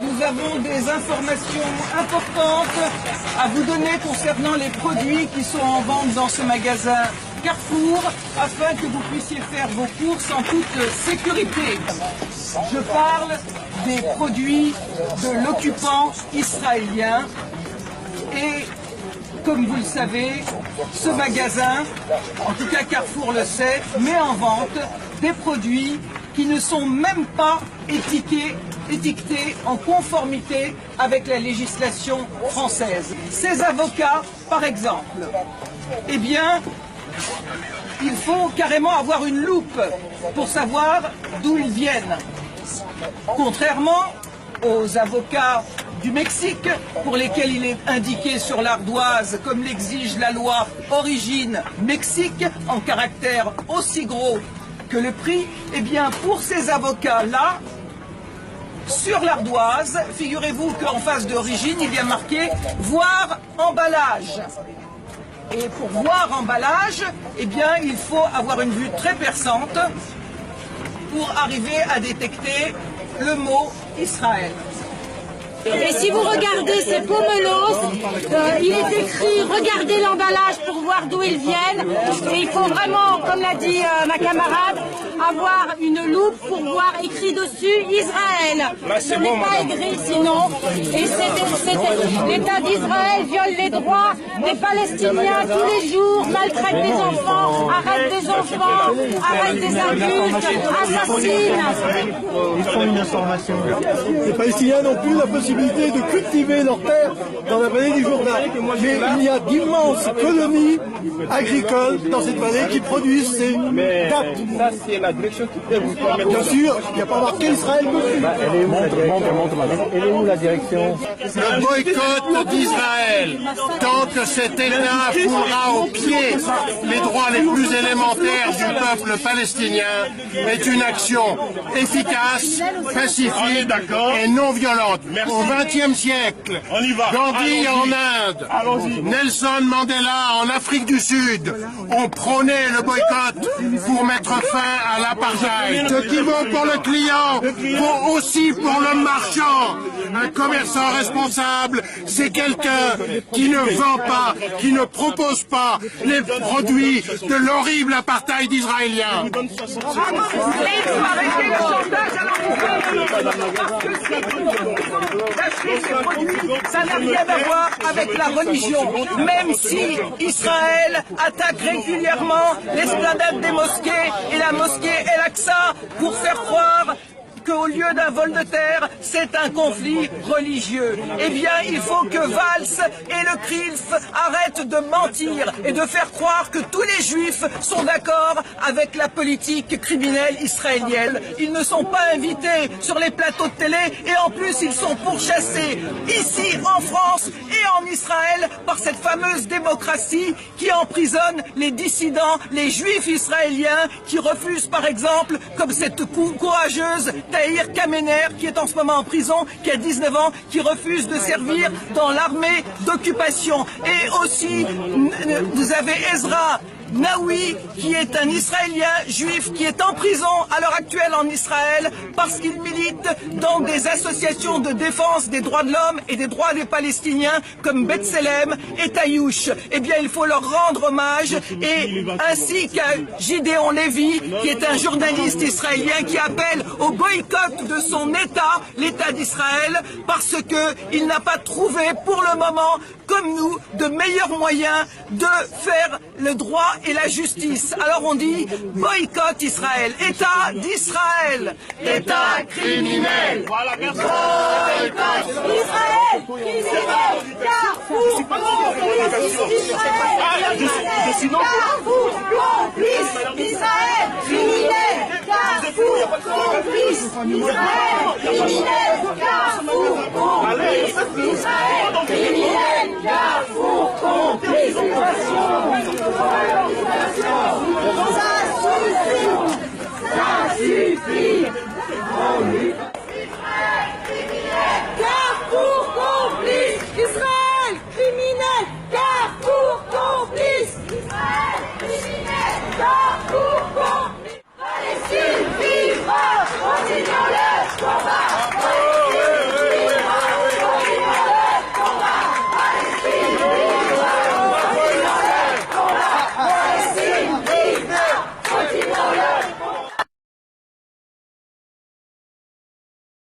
Nous avons des informations importantes à vous donner concernant les produits qui sont en vente dans ce magasin Carrefour, afin que vous puissiez faire vos courses en toute sécurité. Je parle des produits de l'occupant israélien et, comme vous le savez, ce magasin, en tout cas Carrefour le sait, met en vente des produits qui ne sont même pas étiquetés en conformité avec la législation française. Ces avocats, par exemple, eh bien, il faut carrément avoir une loupe pour savoir d'où ils viennent. Contrairement aux avocats du Mexique, pour lesquels il est indiqué sur l'ardoise, comme l'exige la loi Origine Mexique, en caractère aussi gros que le prix, eh bien pour ces avocats-là, sur l'ardoise, figurez-vous qu'en face d'origine, il y a marqué « voir emballage ». Et pour voir emballage, eh bien, il faut avoir une vue très perçante pour arriver à détecter le mot Israël. Et si vous regardez ces pomelos, il est écrit « Regardez l'emballage pour voir d'où ils viennent ». Et il faut vraiment, comme l'a dit ma camarade, avoir une loupe pour voir écrit dessus « Israël ». Ce n'est pas écrit sinon. Et l'État d'Israël viole les droits des Palestiniens tous les jours, maltraite des enfants, arrête des enfants, arrête des adultes, assassine. Ils font une information. Les Palestiniens n'ont plus la possibilité de cultiver leurs terres dans la vallée du Jourdain. Mais il y a d'immenses colonies agricoles dans cette vallée qui produisent ces dattes. Ça, c'est la direction qui peut vous permettre. Bien sûr, il n'y a pas marqué Israël dessus. Elle est où la direction? Le boycott d'Israël, tant que cet État foulera au pied les droits les plus élémentaires du peuple palestinien, est une action efficace, pacifique et non violente. Au XXe siècle, Gandhi en Inde, Nelson Mandela en Afrique du Sud ont prôné le boycott pour mettre fin à l'apartheid. Ce qui vaut pour le client vaut aussi pour le marchand. Un commerçant responsable, c'est quelqu'un qui ne vend pas, qui ne propose pas les produits de l'horrible apartheid israélien. Arrêtez le chantage à l'entreprise. Ça n'a rien à voir avec la religion. Même si Israël attaque régulièrement l'esplanade des mosquées et la mosquée El-Aqsa pour faire croire qu'au lieu d'un vol de terre, c'est un conflit religieux. Eh bien, il faut que Valls et le CRILF arrêtent de mentir et de faire croire que tous les juifs sont d'accord avec la politique criminelle israélienne. Ils ne sont pas invités sur les plateaux de télé et en plus, ils sont pourchassés ici en France et en Israël par cette fameuse démocratie qui emprisonne les dissidents, les juifs israéliens qui refusent par exemple, comme cette courageuse Tahir Kamener, qui est en ce moment en prison, qui a 19 ans, qui refuse de servir dans l'armée d'occupation. Et aussi, vous avez Ezra Naoui, qui est un Israélien juif qui est en prison à l'heure actuelle en Israël parce qu'il milite dans des associations de défense des droits de l'homme et des droits des Palestiniens comme B'Tselem et Taïouch. Eh bien, il faut leur rendre hommage, et ainsi qu'à Gideon Lévy, qui est un journaliste israélien qui appelle au boycott de son État, l'État d'Israël, parce qu'il n'a pas trouvé pour le moment, comme nous, de meilleurs moyens de faire le droit et la justice. Alors on dit boycott Israël, État d'Israël, État criminel. Voilà, merci. Boycott Israël, criminel, Carrefour, complice Israël, Carrefour, complice Israël, criminel, Carrefour, complice Israël, criminel, Carrefour,